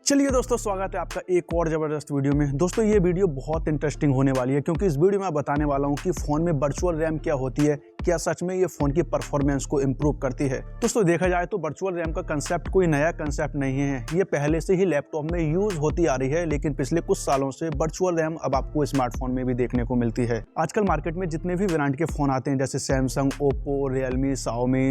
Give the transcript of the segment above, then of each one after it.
चलिए दोस्तों, स्वागत है आपका एक और ज़बरदस्त वीडियो में। दोस्तों ये वीडियो बहुत इंटरेस्टिंग होने वाली है क्योंकि इस वीडियो में मैं बताने वाला हूं कि फ़ोन में वर्चुअल रैम क्या होती है, क्या सच में ये फ़ोन की परफॉर्मेंस को इम्प्रूव करती है। दोस्तों देखा जाए तो वर्चुअल रैम का कंसेप्ट कोई नया कंसेप्ट नहीं है, ये पहले से ही लैपटॉप में यूज़ होती आ रही है, लेकिन पिछले कुछ सालों से वर्चुअल रैम अब आपको स्मार्टफोन में भी देखने को मिलती है। आजकल मार्केट में जितने भी ब्रांड के फ़ोन आते हैं जैसे सैमसंग, ओप्पो, रियलमी, शाओमी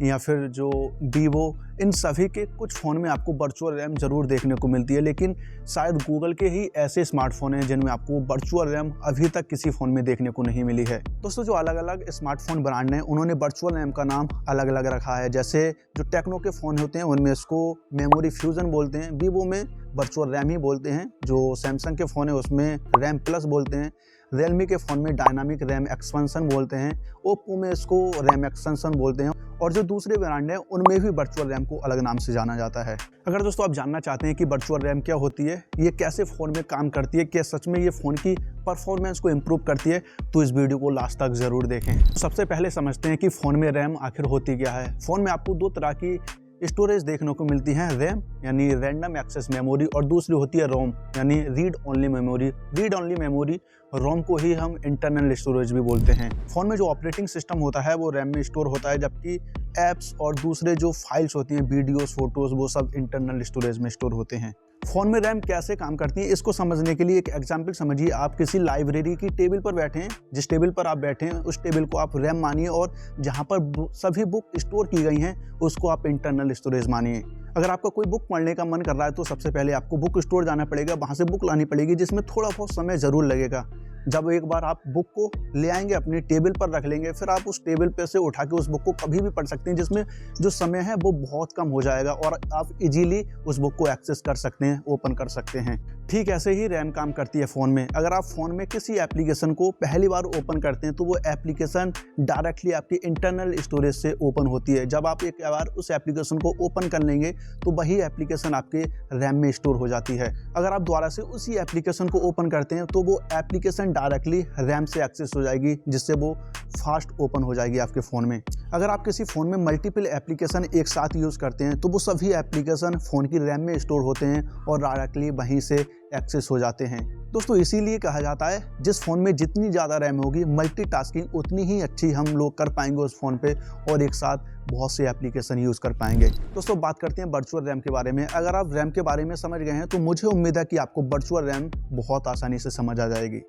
या फिर जो वीवो, इन सभी के कुछ फ़ोन में आपको वर्चुअल रैम ज़रूर देखने को मिलती है, लेकिन शायद गूगल के ही ऐसे स्मार्टफोन हैं जिनमें आपको वर्चुअल रैम अभी तक किसी फ़ोन में देखने को नहीं मिली है। दोस्तों जो अलग अलग स्मार्टफोन ब्रांड हैं उन्होंने वर्चुअल रैम का नाम अलग अलग रखा है। जैसे जो टेक्नो के फ़ोन होते हैं उनमें इसको मेमोरी फ्यूज़न बोलते हैं, वीवो में वर्चुअल रैम ही बोलते हैं, जो सैमसंग के फ़ोन है उसमें रैम प्लस बोलते हैं, रियलमी के फ़ोन में डायनामिक रैम एक्सपेंशन बोलते हैं, ओप्पो में इसको रैम एक्सटेंशन बोलते हैं, और जो दूसरे ब्रांड हैं उनमें भी वर्चुअल रैम को अलग नाम से जाना जाता है। अगर दोस्तों आप जानना चाहते हैं कि वर्चुअल रैम क्या होती है, ये कैसे फ़ोन में काम करती है, क्या सच में ये फ़ोन की परफॉर्मेंस को इम्प्रूव करती है, तो इस वीडियो को लास्ट तक ज़रूर देखें। सबसे पहले समझते हैं कि फ़ोन में रैम आखिर होती क्या है। फ़ोन में आपको दो तरह की स्टोरेज देखने को मिलती है, रैम यानी रैंडम एक्सेस मेमोरी, और दूसरी होती है रोम यानी read only memory. Read only memory, ROM को ही हम इंटरनल स्टोरेज भी बोलते हैं। फ़ोन में जो ऑपरेटिंग सिस्टम होता है वो रैम में स्टोर होता है, जबकि ऐप्स और दूसरे जो फाइल्स होती हैं, वीडियोस, फोटोज़, वो सब इंटरनल स्टोरेज में स्टोर होते हैं। फ़ोन में रैम कैसे काम करती है इसको समझने के लिए एक एग्जांपल समझिए। आप किसी लाइब्रेरी की टेबल पर बैठे हैं, जिस टेबल पर आप बैठे हैं उस टेबल को आप रैम मानिए, और जहां पर सभी बुक स्टोर की गई हैं उसको आप इंटरनल स्टोरेज मानिए। अगर आपका कोई बुक पढ़ने का मन कर रहा है तो सबसे पहले आपको बुक स्टोर जाना पड़ेगा, वहाँ से बुक लानी पड़ेगी, जिसमें थोड़ा बहुत समय ज़रूर लगेगा। जब एक बार आप बुक को ले आएंगे, अपनी टेबल पर रख लेंगे, फिर आप उस टेबल पे से उठा के उस बुक को कभी भी पढ़ सकते हैं, जिसमें जो समय है वो बहुत कम हो जाएगा और आप इजीली उस बुक को एक्सेस कर सकते हैं, ओपन कर सकते हैं। ठीक ऐसे ही रैम काम करती है फ़ोन में। अगर आप फ़ोन में किसी एप्लीकेशन को पहली बार ओपन करते हैं तो वो एप्लीकेशन डायरेक्टली आपकी इंटरनल स्टोरेज से ओपन होती है। जब आप एक बार उस एप्लीकेशन को ओपन कर लेंगे तो वही एप्लीकेशन आपके रैम में स्टोर हो जाती है। अगर आप दोबारा से उसी एप्लीकेशन को ओपन करते हैं तो वो एप्लीकेशन डायरेक्टली रैम से एक्सेस हो जाएगी, जिससे वो फास्ट ओपन हो जाएगी आपके फ़ोन में। अगर आप किसी फ़ोन में मल्टीपल एप्लीकेशन एक साथ यूज़ करते हैं तो वो सभी एप्लीकेशन फ़ोन की रैम में स्टोर होते हैं और डायरेक्टली वहीं से एक्सेस हो जाते हैं। दोस्तों इसीलिए कहा जाता है जिस फ़ोन में जितनी ज़्यादा रैम होगी, मल्टीटास्किंग उतनी ही अच्छी हम लोग कर पाएंगे उस फ़ोन पे, और एक साथ बहुत से एप्लीकेशन यूज़ कर पाएंगे। दोस्तों बात करते हैं वर्चुअल रैम के बारे में। अगर आप रैम के बारे में समझ गए हैं तो मुझे उम्मीद है कि आपको वर्चुअल रैम बहुत आसानी से समझ आ जाएगी।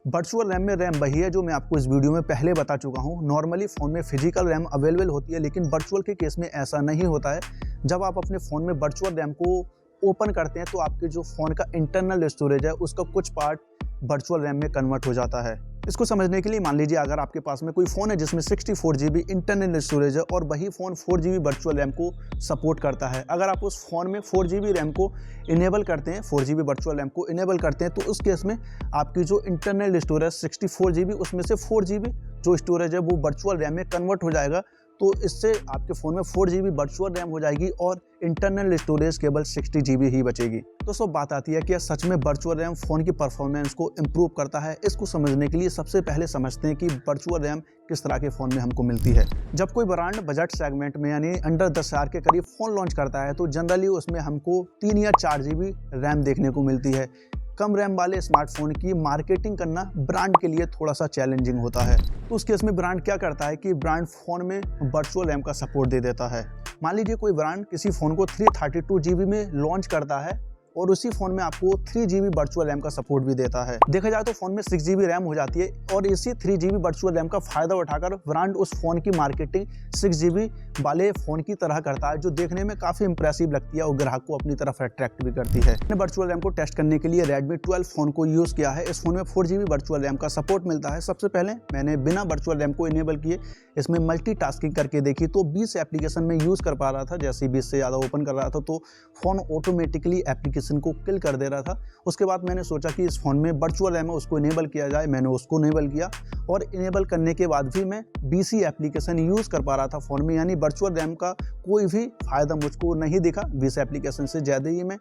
वर्चुअल रैम में रैम वही है जो मैं आपको इस वीडियो में पहले बता चुका हूँ। नॉर्मली फ़ोन में फिजिकल रैम अवेलेबल होती है, लेकिन वर्चुअल के केस में ऐसा नहीं होता है। जब आप अपने फ़ोन में वर्चुअल रैम को ओपन करते हैं तो आपके जो फ़ोन का इंटरनल स्टोरेज है उसका कुछ पार्ट वर्चुअल रैम में कन्वर्ट हो जाता है। इसको समझने के लिए मान लीजिए अगर आपके पास में कोई फ़ोन है जिसमें 64 GB इंटरनल स्टोरेज है और वही फ़ोन 4 GB वर्चुअल रैम को सपोर्ट करता है। अगर आप उस फ़ोन में 4 GB रैम को इनेबल करते हैं, 4 GB वर्चुअल रैम को इनेबल करते हैं, तो उस केस में आपकी जो इंटरनल स्टोरेज 64 GB, उसमें से 4 GB जो स्टोरेज है वो वर्चुअल रैम में कन्वर्ट हो जाएगा। तो इससे आपके फ़ोन में 4 GB वर्चुअल रैम हो जाएगी और इंटरनल स्टोरेज केवल 60 GB ही बचेगी। दोस्तों बात आती है कि सच में वर्चुअल रैम फ़ोन की परफॉर्मेंस को इम्प्रूव करता है। इसको समझने के लिए सबसे पहले समझते हैं कि वर्चुअल रैम किस तरह के फ़ोन में हमको मिलती है। जब कोई ब्रांड बजट सेगमेंट में यानी अंडर 10,000 के करीब फ़ोन लॉन्च करता है तो जनरली उसमें हमको 3 या 4 GB रैम देखने को मिलती है। कम रैम वाले स्मार्टफोन की मार्केटिंग करना ब्रांड के लिए थोड़ा सा चैलेंजिंग होता है। तो उस केस में ब्रांड क्या करता है कि ब्रांड फ़ोन में वर्चुअल रैम का सपोर्ट दे देता है। मान लीजिए कोई ब्रांड किसी फ़ोन को 332 GB में लॉन्च करता है और उसी फ़ोन में आपको 3 GB वर्चुअल रैम का सपोर्ट भी देता है। देखा जाए तो फ़ोन में 6 GB रैम हो जाती है, और इसी 3 GB वर्चुअल रैम का फ़ायदा उठाकर ब्रांड उस फ़ोन की मार्केटिंग 6 GB वाले फ़ोन की तरह करता है, जो देखने में काफ़ी इंप्रेसिव लगती है और ग्राहक को अपनी तरफ अट्रैक्ट भी करती है। मैंने वर्चुअल रैम को टेस्ट करने के लिए Redmi 12 फ़ोन को यूज़ किया है। इस फ़ोन में 4 GB वर्चुअल रैम का सपोर्ट मिलता है। सबसे पहले मैंने बिना वर्चुअल रैम को इनेबल किए इसमें मल्टीटास्किंग करके देखी तो 20 एप्लीकेशन में यूज़ कर पा रहा था। जैसे ही 20 से ज़्यादा ओपन कर रहा था तो फ़ोन ऑटोमेटिकली एप्लीकेशन को किल कर दे रहा था। उसके बाद मैंने सोचा कि इस फ़ोन में वर्चुअल रैम है उसको इनेबल किया जाए। मैंने उसको इनेबल किया और इनेबल करने के बाद भी मैं 20 ही एप्लीकेशन यूज़ कर पा रहा था फ़ोन में, यानी वर्चुअल रैम का कोई भी फ़ायदा मुझको नहीं दिखा। 20 एप्लीकेशन से ज़्यादा ही मैं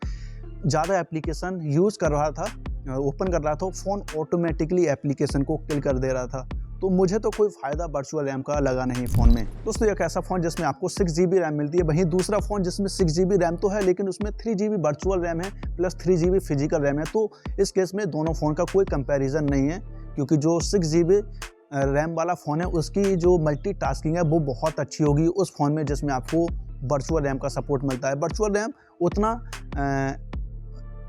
ज़्यादा एप्लीकेशन यूज़ कर रहा था, ओपन कर रहा था, फ़ोन ऑटोमेटिकली एप्लीकेशन को किल कर दे रहा था। तो मुझे तो कोई फ़ायदा वर्चुअल रैम का लगा नहीं फ़ोन में। दोस्तों एक ऐसा फ़ोन जिसमें आपको 6 GB रैम मिलती है, वहीं दूसरा फ़ोन जिसमें 6 GB रैम तो है लेकिन उसमें 3 GB वर्चुअल रैम है प्लस 3 GB फिजिकल रैम है। तो इस केस में दोनों फ़ोन का कोई कंपैरिजन नहीं है, क्योंकि जो 6 GB रैम वाला फ़ोन है उसकी जो मल्टीटास्किंग है वो बहुत अच्छी होगी उस फ़ोन में जिसमें आपको वर्चुअल रैम का सपोर्ट मिलता है। वर्चुअल रैम उतना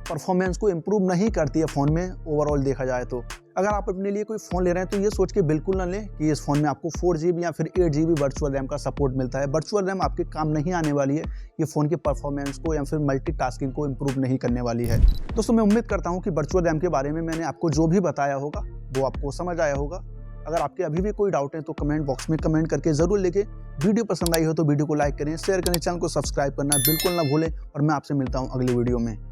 परफॉर्मेंस को इम्प्रूव नहीं करती है फ़ोन में ओवरऑल देखा जाए तो। अगर आप अपने लिए कोई फ़ोन ले रहे हैं तो ये सोच के बिल्कुल ना लें कि इस फ़ोन में आपको 4 GB या फिर 8 GB वर्चुअल रैम का सपोर्ट मिलता है। वर्चुअल रैम आपके काम नहीं आने वाली है, ये फ़ोन के परफॉर्मेंस को या फिर मल्टीटास्किंग को इम्प्रूव नहीं करने वाली है। दोस्तों मैं उम्मीद करता हूँ कि वर्चुअल रैम के बारे में मैंने आपको जो भी बताया होगा वो आपको समझ आया होगा। अगर आपके अभी भी कोई डाउट है तो कमेंट बॉक्स में कमेंट करके ज़रूर लिखें। वीडियो पसंद आई हो तो वीडियो को लाइक करें, शेयर करें, चैनल को सब्सक्राइब करना बिल्कुल ना भूलें और मैं आपसे मिलता हूँ अगली वीडियो में।